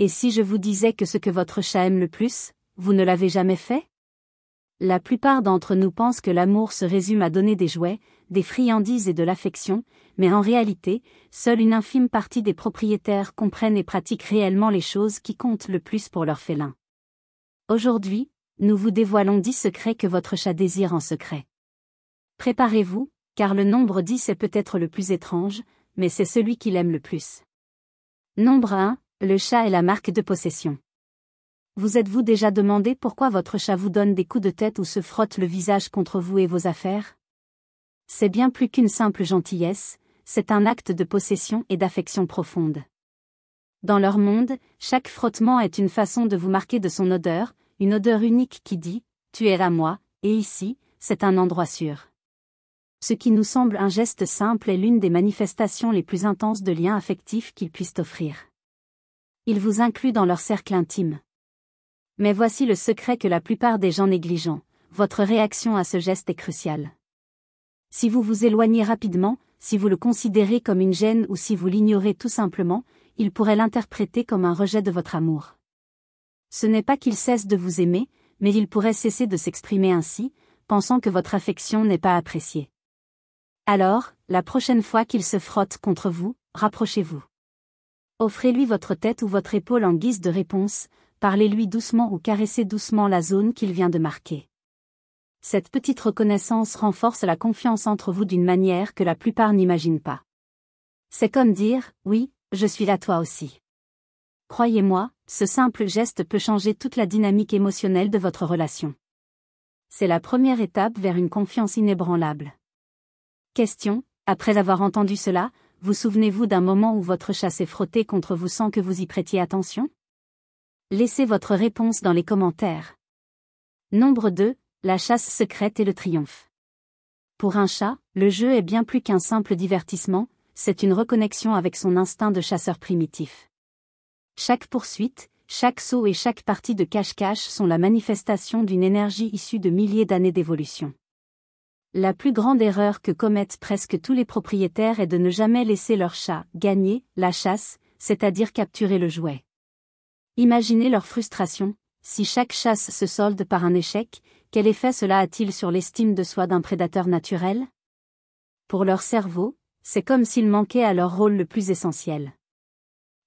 Et si je vous disais que ce que votre chat aime le plus, vous ne l'avez jamais fait? La plupart d'entre nous pensent que l'amour se résume à donner des jouets, des friandises et de l'affection, mais en réalité, seule une infime partie des propriétaires comprennent et pratiquent réellement les choses qui comptent le plus pour leur félin. Aujourd'hui, nous vous dévoilons 10 secrets que votre chat désire en secret. Préparez-vous, car le nombre 10 est peut-être le plus étrange, mais c'est celui qu'il aime le plus. Nombre 1, le chat est la marque de possession. Vous êtes-vous déjà demandé pourquoi votre chat vous donne des coups de tête ou se frotte le visage contre vous et vos affaires? C'est bien plus qu'une simple gentillesse, c'est un acte de possession et d'affection profonde. Dans leur monde, chaque frottement est une façon de vous marquer de son odeur, une odeur unique qui dit « Tu es à moi », et ici, c'est un endroit sûr. Ce qui nous semble un geste simple est l'une des manifestations les plus intenses de liens affectifs qu'ils puissent offrir. Ils vous incluent dans leur cercle intime. Mais voici le secret que la plupart des gens négligent, votre réaction à ce geste est cruciale. Si vous vous éloignez rapidement, si vous le considérez comme une gêne ou si vous l'ignorez tout simplement, il pourrait l'interpréter comme un rejet de votre amour. Ce n'est pas qu'il cesse de vous aimer, mais il pourrait cesser de s'exprimer ainsi, pensant que votre affection n'est pas appréciée. Alors, la prochaine fois qu'il se frotte contre vous, rapprochez-vous. Offrez-lui votre tête ou votre épaule en guise de réponse, parlez-lui doucement ou caressez doucement la zone qu'il vient de marquer. Cette petite reconnaissance renforce la confiance entre vous d'une manière que la plupart n'imaginent pas. C'est comme dire « Oui, je suis là toi aussi ». Croyez-moi, ce simple geste peut changer toute la dynamique émotionnelle de votre relation. C'est la première étape vers une confiance inébranlable. Question, après avoir entendu cela, vous souvenez-vous d'un moment où votre chat s'est frotté contre vous sans que vous y prêtiez attention? Laissez votre réponse dans les commentaires. Nombre 2, la chasse secrète et le triomphe. Pour un chat, le jeu est bien plus qu'un simple divertissement, c'est une reconnexion avec son instinct de chasseur primitif. Chaque poursuite, chaque saut et chaque partie de cache-cache sont la manifestation d'une énergie issue de milliers d'années d'évolution. La plus grande erreur que commettent presque tous les propriétaires est de ne jamais laisser leur chat gagner la chasse, c'est-à-dire capturer le jouet. Imaginez leur frustration, si chaque chasse se solde par un échec, quel effet cela a-t-il sur l'estime de soi d'un prédateur naturel? Pour leur cerveau, c'est comme s'ils manquaient à leur rôle le plus essentiel.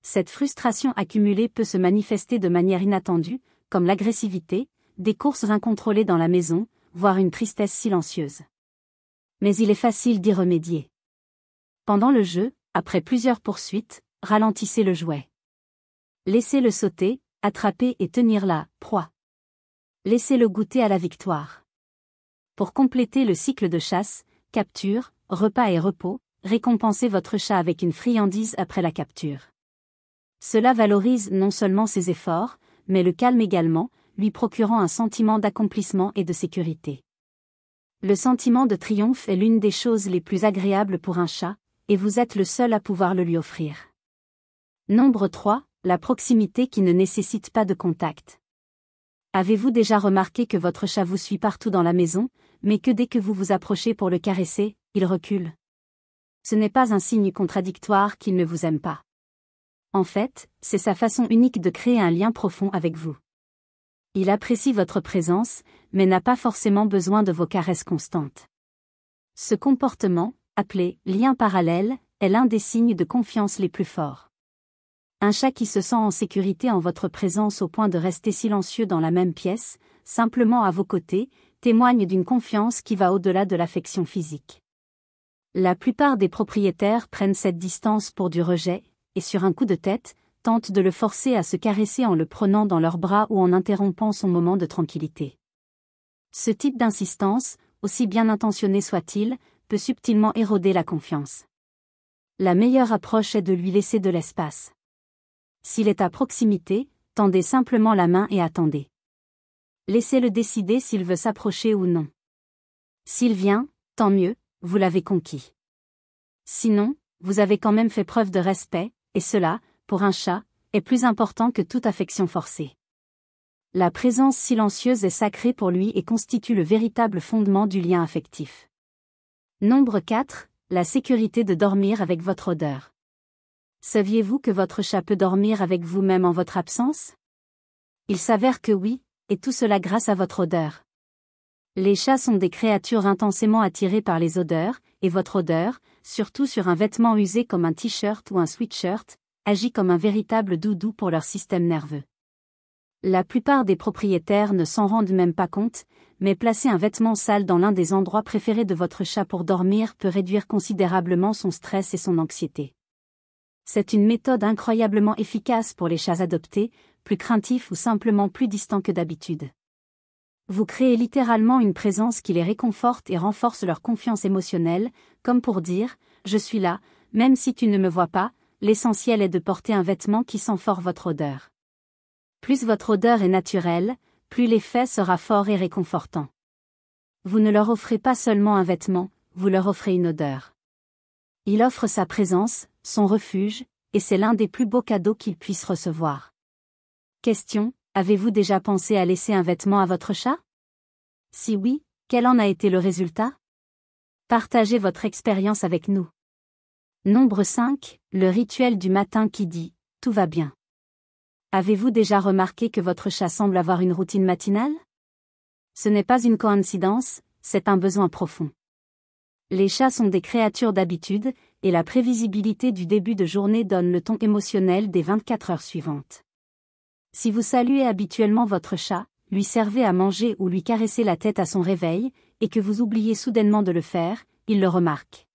Cette frustration accumulée peut se manifester de manière inattendue, comme l'agressivité, des courses incontrôlées dans la maison, voire une tristesse silencieuse. Mais il est facile d'y remédier. Pendant le jeu, après plusieurs poursuites, ralentissez le jouet. Laissez-le sauter, attraper et tenir la proie. Laissez-le goûter à la victoire. Pour compléter le cycle de chasse, capture, repas et repos, récompensez votre chat avec une friandise après la capture. Cela valorise non seulement ses efforts, mais le calme également, lui procurant un sentiment d'accomplissement et de sécurité. Le sentiment de triomphe est l'une des choses les plus agréables pour un chat, et vous êtes le seul à pouvoir le lui offrir. Nombre 3, la proximité qui ne nécessite pas de contact. Avez-vous déjà remarqué que votre chat vous suit partout dans la maison, mais que dès que vous vous approchez pour le caresser, il recule? Ce n'est pas un signe contradictoire qu'il ne vous aime pas. En fait, c'est sa façon unique de créer un lien profond avec vous. Il apprécie votre présence, mais n'a pas forcément besoin de vos caresses constantes. Ce comportement, appelé « lien parallèle », est l'un des signes de confiance les plus forts. Un chat qui se sent en sécurité en votre présence au point de rester silencieux dans la même pièce, simplement à vos côtés, témoigne d'une confiance qui va au-delà de l'affection physique. La plupart des propriétaires prennent cette distance pour du rejet, et sur un coup de tête, tentent de le forcer à se caresser en le prenant dans leurs bras ou en interrompant son moment de tranquillité. Ce type d'insistance, aussi bien intentionné soit-il, peut subtilement éroder la confiance. La meilleure approche est de lui laisser de l'espace. S'il est à proximité, tendez simplement la main et attendez. Laissez-le décider s'il veut s'approcher ou non. S'il vient, tant mieux, vous l'avez conquis. Sinon, vous avez quand même fait preuve de respect, et cela, pour un chat, est plus important que toute affection forcée. La présence silencieuse est sacrée pour lui et constitue le véritable fondement du lien affectif. Nombre 4, la sécurité de dormir avec votre odeur. Saviez-vous que votre chat peut dormir avec vous même en votre absence? Il s'avère que oui, et tout cela grâce à votre odeur. Les chats sont des créatures intensément attirées par les odeurs, et votre odeur, surtout sur un vêtement usé comme un t-shirt ou un sweatshirt, agit comme un véritable doudou pour leur système nerveux. La plupart des propriétaires ne s'en rendent même pas compte, mais placer un vêtement sale dans l'un des endroits préférés de votre chat pour dormir peut réduire considérablement son stress et son anxiété. C'est une méthode incroyablement efficace pour les chats adoptés, plus craintifs ou simplement plus distants que d'habitude. Vous créez littéralement une présence qui les réconforte et renforce leur confiance émotionnelle, comme pour dire « Je suis là, même si tu ne me vois pas », l'essentiel est de porter un vêtement qui sent fort votre odeur. Plus votre odeur est naturelle, plus l'effet sera fort et réconfortant. Vous ne leur offrez pas seulement un vêtement, vous leur offrez une odeur. Il offre sa présence, son refuge, et c'est l'un des plus beaux cadeaux qu'ils puissent recevoir. Question: avez-vous déjà pensé à laisser un vêtement à votre chat? Si oui, quel en a été le résultat? Partagez votre expérience avec nous. Nombre 5, le rituel du matin qui dit « Tout va bien ». Avez-vous déjà remarqué que votre chat semble avoir une routine matinale? Ce n'est pas une coïncidence, c'est un besoin profond. Les chats sont des créatures d'habitude, et la prévisibilité du début de journée donne le ton émotionnel des 24 heures suivantes. Si vous saluez habituellement votre chat, lui servez à manger ou lui caressez la tête à son réveil, et que vous oubliez soudainement de le faire, il le remarque.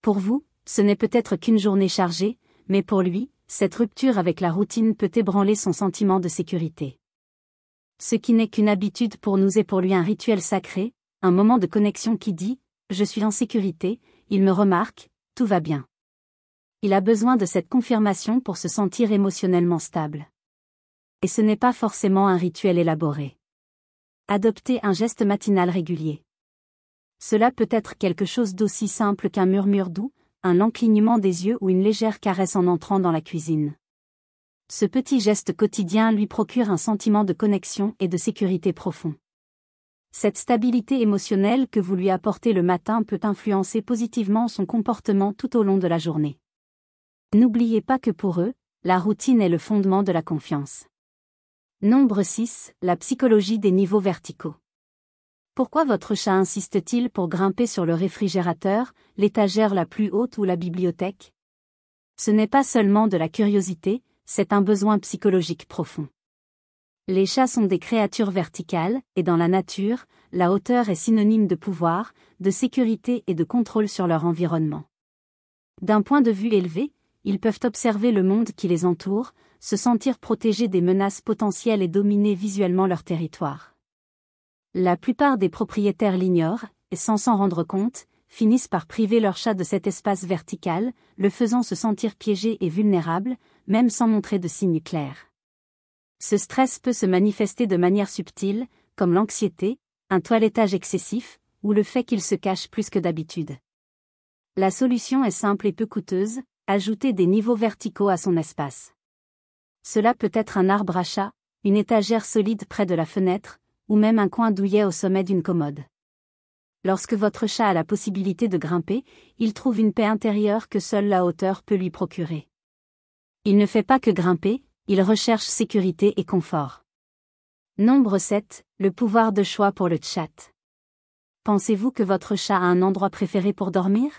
Pour vous, ce n'est peut-être qu'une journée chargée, mais pour lui, cette rupture avec la routine peut ébranler son sentiment de sécurité. Ce qui n'est qu'une habitude pour nous est pour lui un rituel sacré, un moment de connexion qui dit « Je suis en sécurité, il me remarque, tout va bien ». Il a besoin de cette confirmation pour se sentir émotionnellement stable. Et ce n'est pas forcément un rituel élaboré. Adoptez un geste matinal régulier. Cela peut être quelque chose d'aussi simple qu'un murmure doux, un lent clignement des yeux ou une légère caresse en entrant dans la cuisine. Ce petit geste quotidien lui procure un sentiment de connexion et de sécurité profond. Cette stabilité émotionnelle que vous lui apportez le matin peut influencer positivement son comportement tout au long de la journée. N'oubliez pas que pour eux, la routine est le fondement de la confiance. Nombre 6, la psychologie des niveaux verticaux. Pourquoi votre chat insiste-t-il pour grimper sur le réfrigérateur, l'étagère la plus haute ou la bibliothèque? Ce n'est pas seulement de la curiosité, c'est un besoin psychologique profond. Les chats sont des créatures verticales, et dans la nature, la hauteur est synonyme de pouvoir, de sécurité et de contrôle sur leur environnement. D'un point de vue élevé, ils peuvent observer le monde qui les entoure, se sentir protégés des menaces potentielles et dominer visuellement leur territoire. La plupart des propriétaires l'ignorent, et sans s'en rendre compte, finissent par priver leur chat de cet espace vertical, le faisant se sentir piégé et vulnérable, même sans montrer de signes clairs. Ce stress peut se manifester de manière subtile, comme l'anxiété, un toilettage excessif, ou le fait qu'il se cache plus que d'habitude. La solution est simple et peu coûteuse, ajouter des niveaux verticaux à son espace. Cela peut être un arbre à chat, une étagère solide près de la fenêtre, ou même un coin douillet au sommet d'une commode. Lorsque votre chat a la possibilité de grimper, il trouve une paix intérieure que seule la hauteur peut lui procurer. Il ne fait pas que grimper, il recherche sécurité et confort. Nombre 7, le pouvoir de choix pour le chat. Pensez-vous que votre chat a un endroit préféré pour dormir?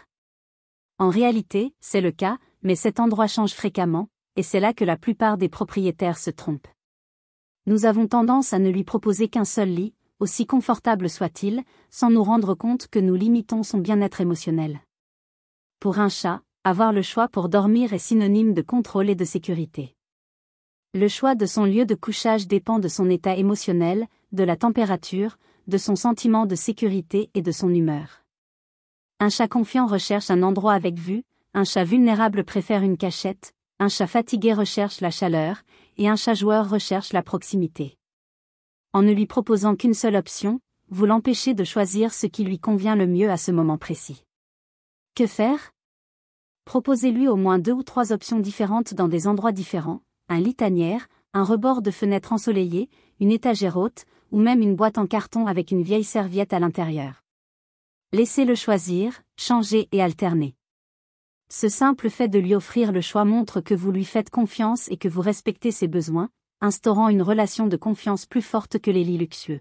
En réalité, c'est le cas, mais cet endroit change fréquemment, et c'est là que la plupart des propriétaires se trompent. Nous avons tendance à ne lui proposer qu'un seul lit, aussi confortable soit-il, sans nous rendre compte que nous limitons son bien-être émotionnel. Pour un chat, avoir le choix pour dormir est synonyme de contrôle et de sécurité. Le choix de son lieu de couchage dépend de son état émotionnel, de la température, de son sentiment de sécurité et de son humeur. Un chat confiant recherche un endroit avec vue, un chat vulnérable préfère une cachette, un chat fatigué recherche la chaleur, et un chat joueur recherche la proximité. En ne lui proposant qu'une seule option, vous l'empêchez de choisir ce qui lui convient le mieux à ce moment précis. Que faire? Proposez-lui au moins 2 ou 3 options différentes dans des endroits différents, un lit tanière, un rebord de fenêtre ensoleillé, une étagère haute, ou même une boîte en carton avec une vieille serviette à l'intérieur. Laissez-le choisir, changer et alterner. Ce simple fait de lui offrir le choix montre que vous lui faites confiance et que vous respectez ses besoins, instaurant une relation de confiance plus forte que les lits luxueux.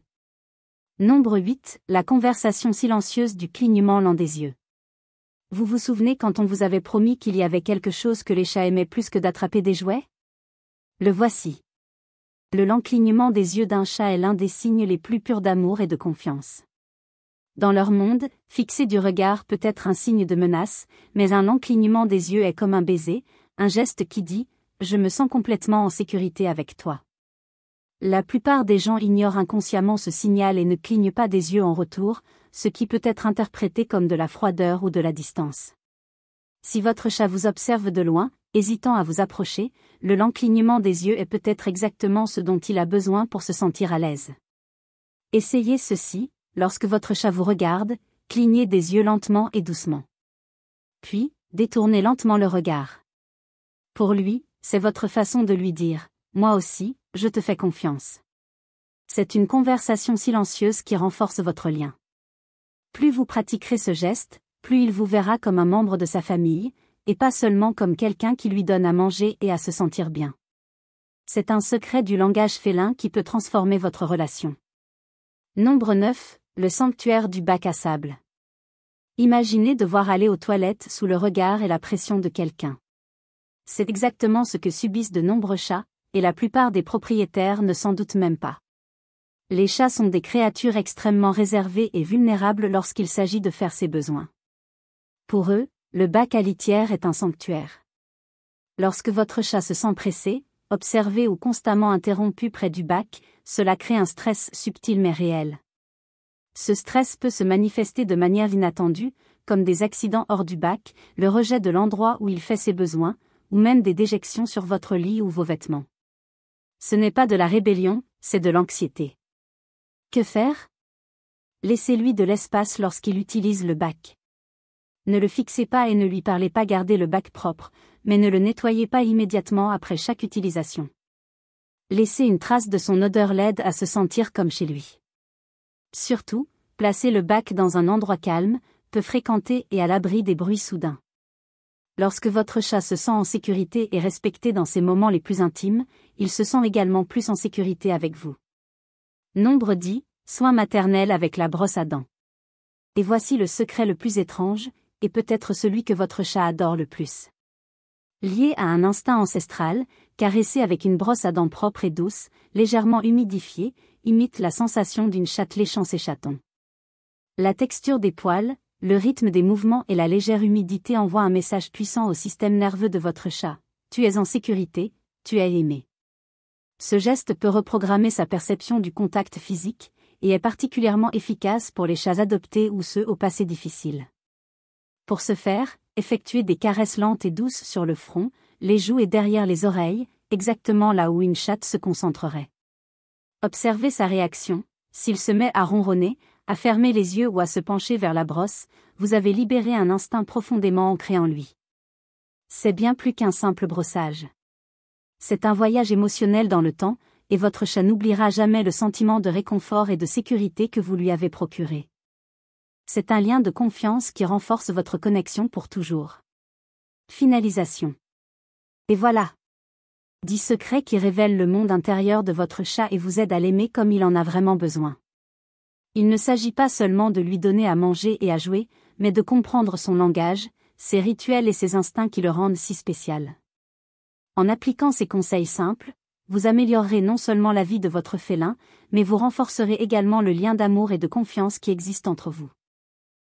Nombre 8, la conversation silencieuse du clignement lent des yeux. Vous vous souvenez quand on vous avait promis qu'il y avait quelque chose que les chats aimaient plus que d'attraper des jouets? Le voici. Le lent clignement des yeux d'un chat est l'un des signes les plus purs d'amour et de confiance. Dans leur monde, fixer du regard peut être un signe de menace, mais un lent clignement des yeux est comme un baiser, un geste qui dit « Je me sens complètement en sécurité avec toi ». La plupart des gens ignorent inconsciemment ce signal et ne clignent pas des yeux en retour, ce qui peut être interprété comme de la froideur ou de la distance. Si votre chat vous observe de loin, hésitant à vous approcher, le lent clignement des yeux est peut-être exactement ce dont il a besoin pour se sentir à l'aise. Essayez ceci, lorsque votre chat vous regarde, clignez des yeux lentement et doucement. Puis, détournez lentement le regard. Pour lui, c'est votre façon de lui dire « Moi aussi, je te fais confiance ». C'est une conversation silencieuse qui renforce votre lien. Plus vous pratiquerez ce geste, plus il vous verra comme un membre de sa famille, et pas seulement comme quelqu'un qui lui donne à manger et à se sentir bien. C'est un secret du langage félin qui peut transformer votre relation. Nombre 9, le sanctuaire du bac à sable. Imaginez devoir aller aux toilettes sous le regard et la pression de quelqu'un. C'est exactement ce que subissent de nombreux chats, et la plupart des propriétaires ne s'en doutent même pas. Les chats sont des créatures extrêmement réservées et vulnérables lorsqu'il s'agit de faire ses besoins. Pour eux, le bac à litière est un sanctuaire. Lorsque votre chat se sent pressé, observé ou constamment interrompu près du bac, cela crée un stress subtil mais réel. Ce stress peut se manifester de manière inattendue, comme des accidents hors du bac, le rejet de l'endroit où il fait ses besoins, ou même des déjections sur votre lit ou vos vêtements. Ce n'est pas de la rébellion, c'est de l'anxiété. Que faire? Laissez-lui de l'espace lorsqu'il utilise le bac. Ne le fixez pas et ne lui parlez pas, gardez le bac propre, mais ne le nettoyez pas immédiatement après chaque utilisation. Laissez une trace de son odeur l'aide à se sentir comme chez lui. Surtout, placez le bac dans un endroit calme, peu fréquenté et à l'abri des bruits soudains. Lorsque votre chat se sent en sécurité et respecté dans ses moments les plus intimes, il se sent également plus en sécurité avec vous. Nombre 10, soins maternels avec la brosse à dents. Et voici le secret le plus étrange, et peut-être celui que votre chat adore le plus. Lié à un instinct ancestral, caresser avec une brosse à dents propre et douce, légèrement humidifiée, imite la sensation d'une chatte léchant ses chatons. La texture des poils, le rythme des mouvements et la légère humidité envoient un message puissant au système nerveux de votre chat. Tu es en sécurité, tu es aimé. Ce geste peut reprogrammer sa perception du contact physique, et est particulièrement efficace pour les chats adoptés ou ceux au passé difficile. Pour ce faire, effectuez des caresses lentes et douces sur le front, les joues et derrière les oreilles, exactement là où une chatte se concentrerait. Observez sa réaction, s'il se met à ronronner, à fermer les yeux ou à se pencher vers la brosse, vous avez libéré un instinct profondément ancré en lui. C'est bien plus qu'un simple brossage. C'est un voyage émotionnel dans le temps, et votre chat n'oubliera jamais le sentiment de réconfort et de sécurité que vous lui avez procuré. C'est un lien de confiance qui renforce votre connexion pour toujours. Finalisation. Et voilà. 10 secrets qui révèlent le monde intérieur de votre chat et vous aident à l'aimer comme il en a vraiment besoin. Il ne s'agit pas seulement de lui donner à manger et à jouer, mais de comprendre son langage, ses rituels et ses instincts qui le rendent si spécial. En appliquant ces conseils simples, vous améliorerez non seulement la vie de votre félin, mais vous renforcerez également le lien d'amour et de confiance qui existe entre vous.